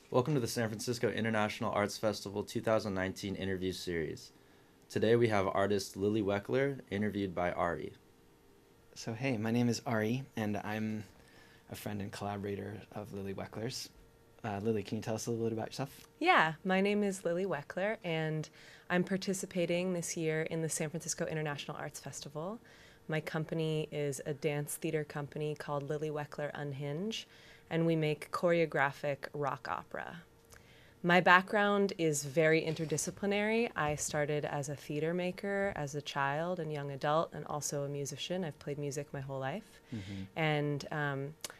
Welcome to the San Francisco International Arts Festival 2019 interview series. Today we have artist Lili Weckler, interviewed by Ari. So hey, my name is Ari, and I'm a friend and collaborator of Lili Weckler's. Lili, can you tell us a little bit about yourself? Yeah, my name is Lili Weckler, and I'm participating this year in the San Francisco International Arts Festival. My company is a dance theater company called Lili Weckler Unhinge, and we make choreographic rock opera. My background is very interdisciplinary. I started as a theater maker as a child and young adult, and also a musician. I've played music my whole life. And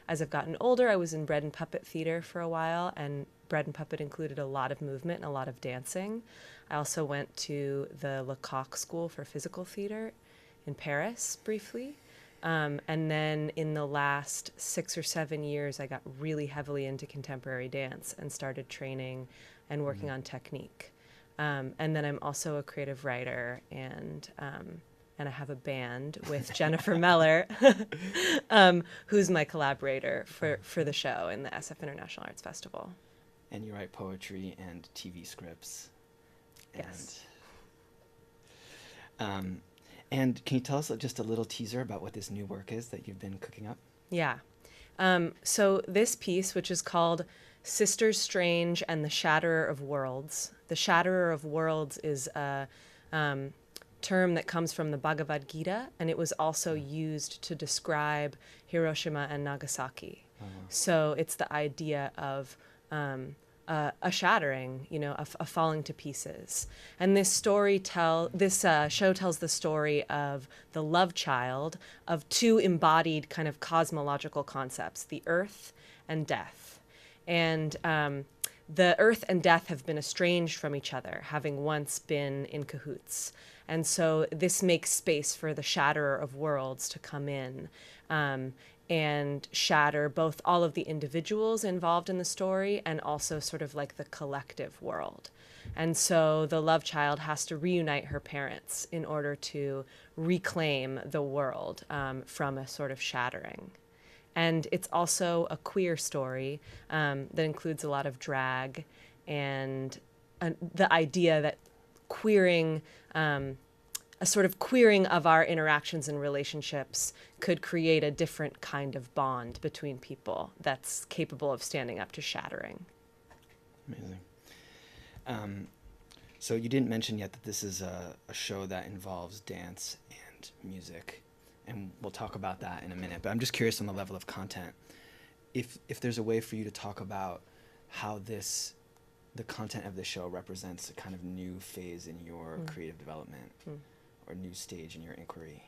as I've gotten older, I was in bread and puppet theater for a while, and bread and puppet included a lot of movement and a lot of dancing. I also went to the Lecoq School for Physical Theater in Paris briefly. And then in the last 6 or 7 years, I got really heavily into contemporary dance and started training and working on technique. And then I'm also a creative writer, and I have a band with Jennifer Meller, who's my collaborator for the show in the SF International Arts Festival. And you write poetry and TV scripts. Yes. And can you tell us just a little teaser about what this new work is that you've been cooking up? Yeah. So this piece, which is called Sisters Strange and the Shatterer of Worlds. The Shatterer of Worlds is a term that comes from the Bhagavad Gita, and it was also used to describe Hiroshima and Nagasaki. So it's the idea of a shattering, a falling to pieces. And this show tells the story of the love child of two embodied kind of cosmological concepts, the earth and death. And the earth and death have been estranged from each other, having once been in cahoots. And so this makes space for the shatterer of worlds to come in and shatter both all of the individuals involved in the story and also sort of like the collective world. And so the love child has to reunite her parents in order to reclaim the world from a sort of shattering. And it's also a queer story that includes a lot of drag and the idea that queering, a sort of queering of our interactions and relationships could create a different kind of bond between people that's capable of standing up to shattering. Amazing. So you didn't mention yet that this is a show that involves dance and music, and we'll talk about that in a minute. But I'm just curious on the level of content, if there's a way for you to talk about how the content of the show represents a kind of new phase in your creative development or new stage in your inquiry.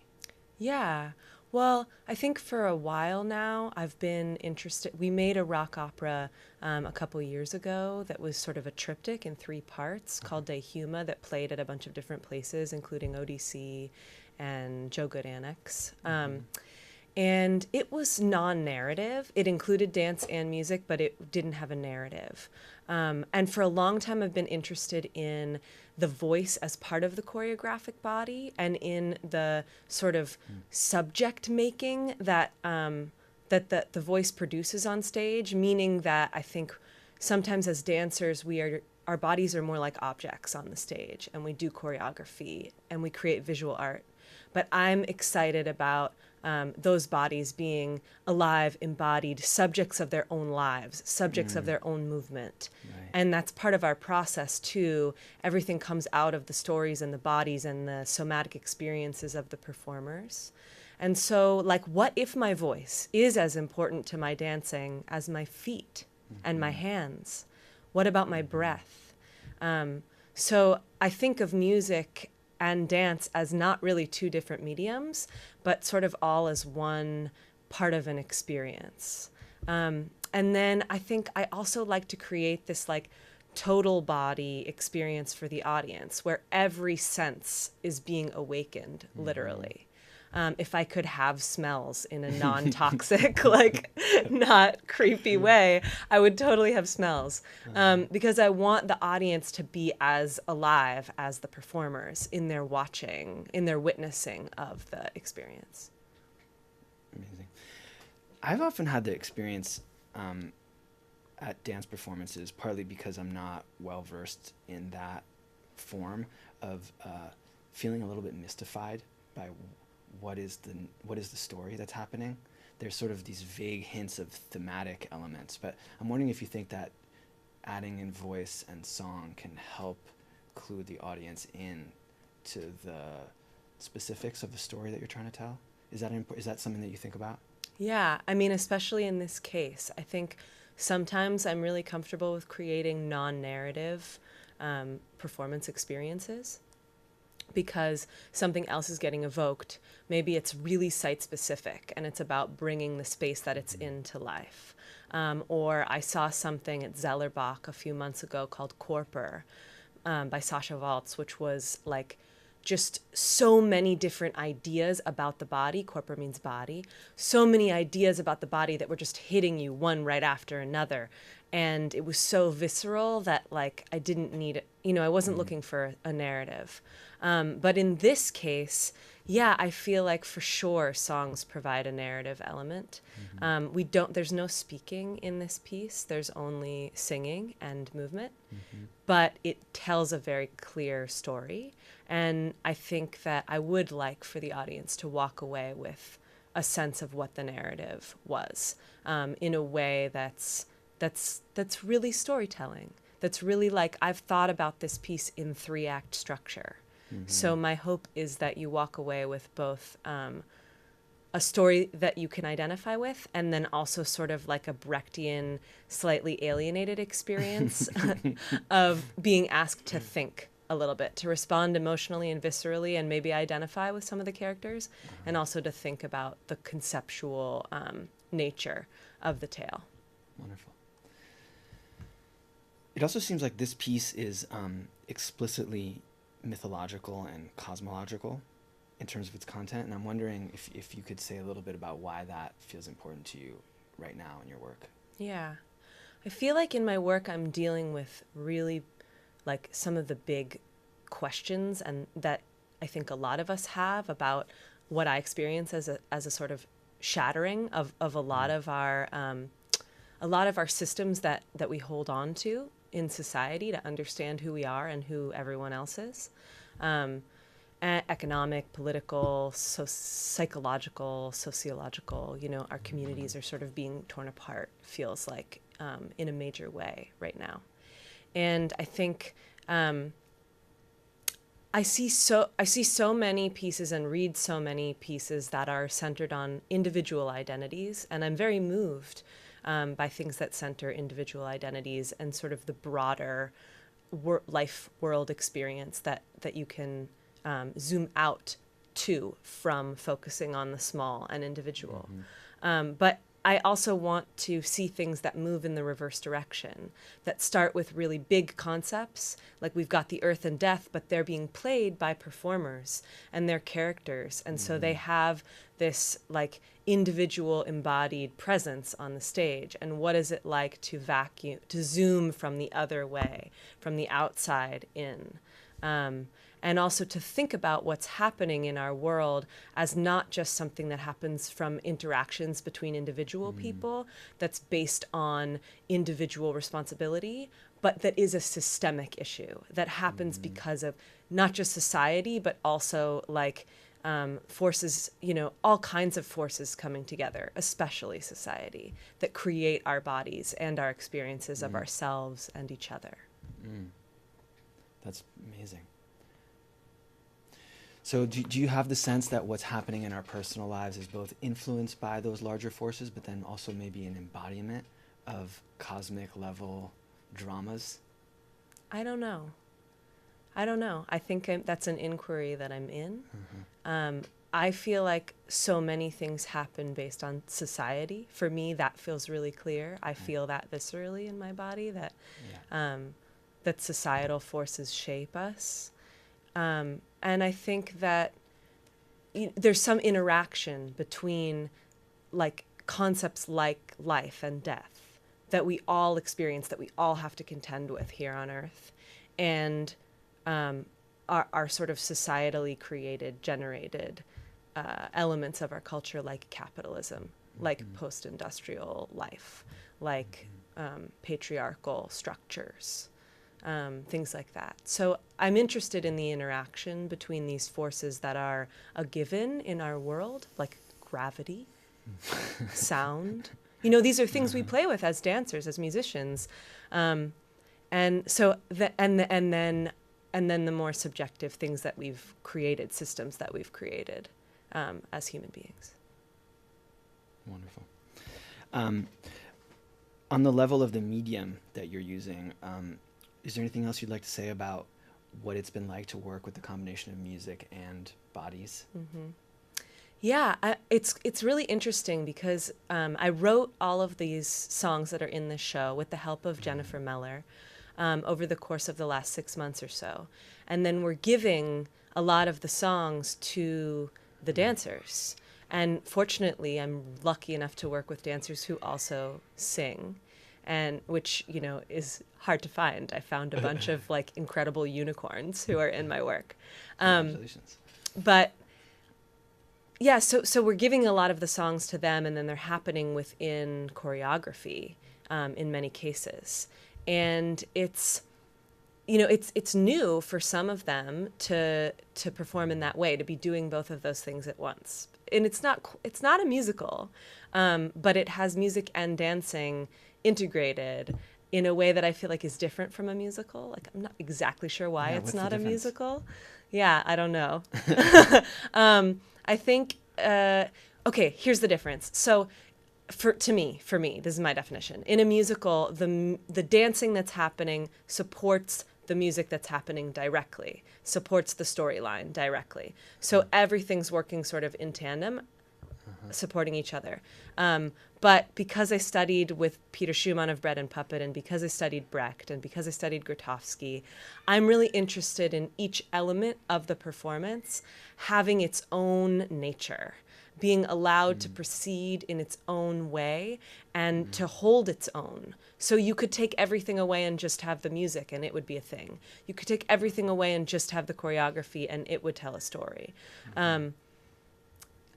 Yeah. Well, I think for a while now, I've been interested. We made a rock opera a couple years ago that was sort of a triptych in 3 parts called De Huma that played at a bunch of different places, including ODC and Joe Good Annex. And it was non-narrative. It included dance and music, but it didn't have a narrative. And for a long time, I've been interested in the voice as part of the choreographic body and in the sort of subject making that the voice produces on stage, meaning that I think sometimes as dancers, our bodies are more like objects on the stage, and we do choreography and we create visual art. But I'm excited about those bodies being alive, embodied, subjects of their own lives, subjects of their own movement. Right. And that's part of our process too. Everything comes out of the stories and the bodies and the somatic experiences of the performers. And so, like, what if my voice is as important to my dancing as my feet and my hands? What about my breath? So I think of music and dance as not really 2 different mediums, but sort of all as one part of an experience. And then I think I also like to create this like total body experience for the audience where every sense is being awakened, literally. If I could have smells in a non-toxic, like not creepy way, I would totally have smells. Because I want the audience to be as alive as the performers in their watching, in their witnessing of the experience. Amazing. I've often had the experience at dance performances, partly because I'm not well versed in that form of feeling a little bit mystified by what is the story that's happening. There's sort of these vague hints of thematic elements, but I'm wondering if you think that adding in voice and song can help clue the audience in to the specifics of the story that you're trying to tell. Is that something that you think about? Yeah, I mean, especially in this case, I think sometimes I'm really comfortable with creating non-narrative performance experiences because something else is getting evoked. Maybe it's really site-specific and it's about bringing the space that it's in to life. Or I saw something at Zellerbach a few months ago called Körper by Sasha Waltz, which was like just so many different ideas about the body. Körper means body. So many ideas about the body that were just hitting you one right after another. And it was so visceral that like I didn't need it. You know, I wasn't looking for a narrative. But in this case, yeah, I feel like for sure songs provide a narrative element. There's no speaking in this piece. There's only singing and movement, but it tells a very clear story. And I think that I would like for the audience to walk away with a sense of what the narrative was, in a way that's really storytelling. That's really like, I've thought about this piece in 3-act structure. So my hope is that you walk away with both a story that you can identify with, and then also sort of like a Brechtian, slightly alienated experience of being asked to think a little bit, to respond emotionally and viscerally and maybe identify with some of the characters, and also to think about the conceptual nature of the tale. Wonderful. It also seems like this piece is explicitly mythological and cosmological in terms of its content, and I'm wondering if you could say a little bit about why that feels important to you right now in your work. Yeah. I feel like in my work I'm dealing with really like some of the big questions and that I think a lot of us have about what I experience as a sort of shattering of a lot of our systems that we hold on to in society to understand who we are and who everyone else is. Economic, political, psychological, sociological, you know, our communities are sort of being torn apart, feels like, in a major way right now. And I think I see so many pieces and read so many pieces that are centered on individual identities, and I'm very moved by things that center individual identities and sort of the broader life world experience that you can zoom out to from focusing on the small and individual. But I also want to see things that move in the reverse direction, that start with really big concepts, like we've got the earth and death, but they're being played by performers and their characters. And so they have this like individual embodied presence on the stage. And what is it like to zoom from the other way, from the outside in? And also to think about what's happening in our world as not just something that happens from interactions between individual people that's based on individual responsibility, but that is a systemic issue that happens because of not just society, but also like forces, you know, all kinds of forces coming together, especially society, that create our bodies and our experiences of ourselves and each other. That's amazing. So do you have the sense that what's happening in our personal lives is both influenced by those larger forces, but then also maybe an embodiment of cosmic level dramas? I don't know. I think that's an inquiry that I'm in. I feel like so many things happen based on society. For me, that feels really clear. I feel that viscerally in my body, that that societal forces shape us. And I think that there's some interaction between like concepts like life and death that we all experience, that we all have to contend with here on Earth, and our sort of societally created, generated elements of our culture, like capitalism, like post-industrial life, like patriarchal structures, things like that. So I'm interested in the interaction between these forces that are a given in our world, like gravity, sound. You know, these are things we play with as dancers, as musicians. And so, and then the more subjective things that we've created, systems that we've created as human beings. Wonderful. On the level of the medium that you're using, is there anything else you'd like to say about what it's been like to work with the combination of music and bodies? Mm-hmm. Yeah, it's really interesting because I wrote all of these songs that are in this show with the help of Jennifer Meller over the course of the last 6 months or so. And then we're giving a lot of the songs to the dancers. And fortunately, I'm lucky enough to work with dancers who also sing, and which, you know, is hard to find. I found a bunch of like incredible unicorns who are in my work. Congratulations. But yeah, so we're giving a lot of the songs to them, and then they're happening within choreography in many cases. And it's, you know, it's new for some of them to perform in that way, to be doing both of those things at once. And it's not a musical, but it has music and dancing integrated in a way that I feel like is different from a musical. Like, I'm not exactly sure why it's not a musical. Yeah, I don't know. I think, okay, here's the difference. So for me, this is my definition. In a musical, the dancing that's happening supports the music that's happening directly, supports the storyline directly. So everything's working sort of in tandem, supporting each other. But because I studied with Peter Schumann of Bread and Puppet, and because I studied Brecht, and because I studied Grotowski, I'm really interested in each element of the performance having its own nature, being allowed to proceed in its own way and to hold its own. So you could take everything away and just have the music and it would be a thing. You could take everything away and just have the choreography and it would tell a story.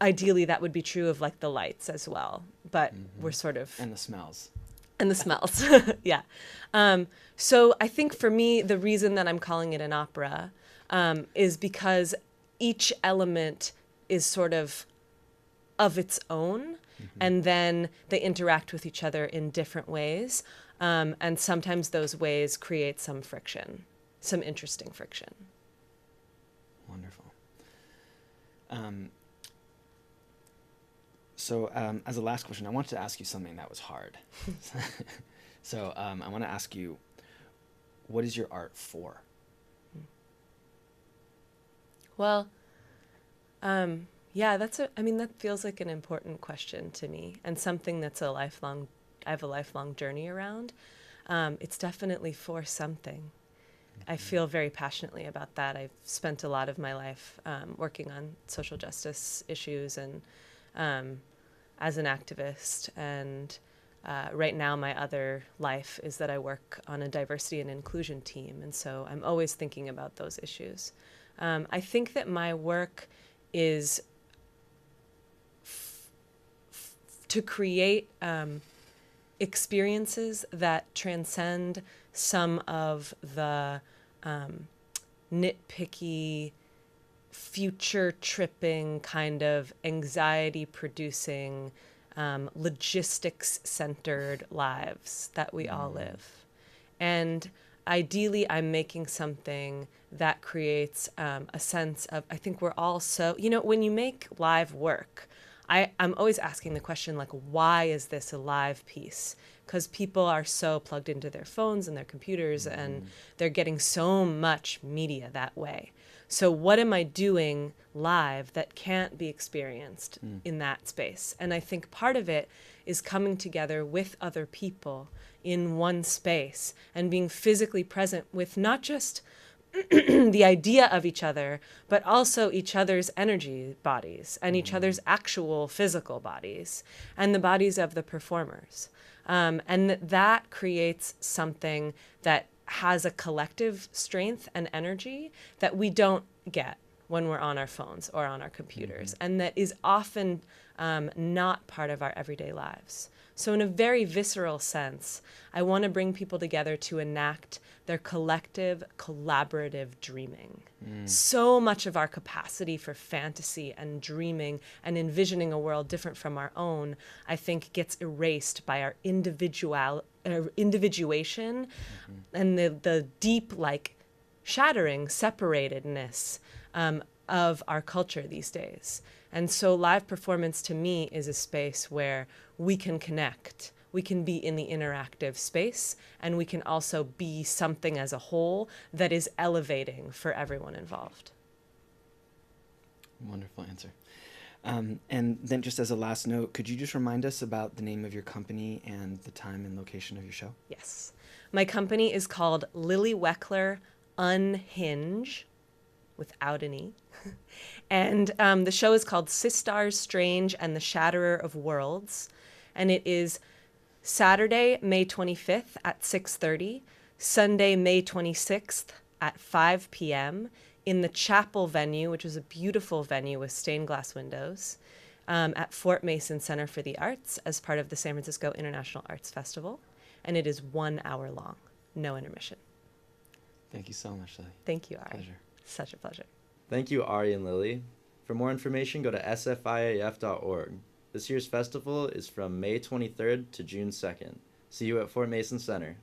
Ideally, that would be true of like the lights as well, but we're sort of... And the smells. And the smells, yeah. So I think for me, the reason that I'm calling it an opera is because each element is sort of its own, and then they interact with each other in different ways. And sometimes those ways create some friction, some interesting friction. Wonderful. So as a last question, I wanted to ask you something that was hard. So I want to ask you, what is your art for? Well, yeah, that feels like an important question to me, and something that's I have a lifelong journey around. It's definitely for something. I feel very passionately about that. I've spent a lot of my life working on social justice issues and as an activist. And right now my other life is that I work on a diversity and inclusion team. And so I'm always thinking about those issues. I think that my work is to create experiences that transcend some of the nitpicky, future-tripping, kind of anxiety-producing, logistics-centered lives that we all live. And ideally, I'm making something that creates a sense of, I think we're all so, you know, when you make live work, I'm always asking the question, like, why is this a live piece? Because people are so plugged into their phones and their computers, and they're getting so much media that way. So what am I doing live that can't be experienced in that space? And I think part of it is coming together with other people in one space and being physically present with not just the idea of each other, but also each other's energy bodies and each other's actual physical bodies and the bodies of the performers. And that creates something that has a collective strength and energy that we don't get when we're on our phones or on our computers, and that is often not part of our everyday lives. So in a very visceral sense, I want to bring people together to enact their collective, collaborative dreaming. So much of our capacity for fantasy and dreaming and envisioning a world different from our own, I think, gets erased by our individuation and the deep, like, shattering separatedness of our culture these days. And so live performance to me is a space where we can connect. We can be in the interactive space, and we can also be something as a whole that is elevating for everyone involved. Wonderful answer. And then just as a last note, could you just remind us about the name of your company and the time and location of your show? Yes. My company is called Lili Weckler Unhinge, without an E. And the show is called Sistars Strange and the Shatterer of Worlds. And it is Saturday, May 25th at 6:30, Sunday, May 26th at 5 p.m. in the Chapel venue, which is a beautiful venue with stained glass windows, at Fort Mason Center for the Arts as part of the San Francisco International Arts Festival. And it is 1 hour long, no intermission. Thank you so much, Lili. Thank you, Ari. Pleasure. Such a pleasure. Thank you, Ari and Lili. For more information, go to sfiaf.org. This year's festival is from May 23rd to June 2nd. See you at Fort Mason Center.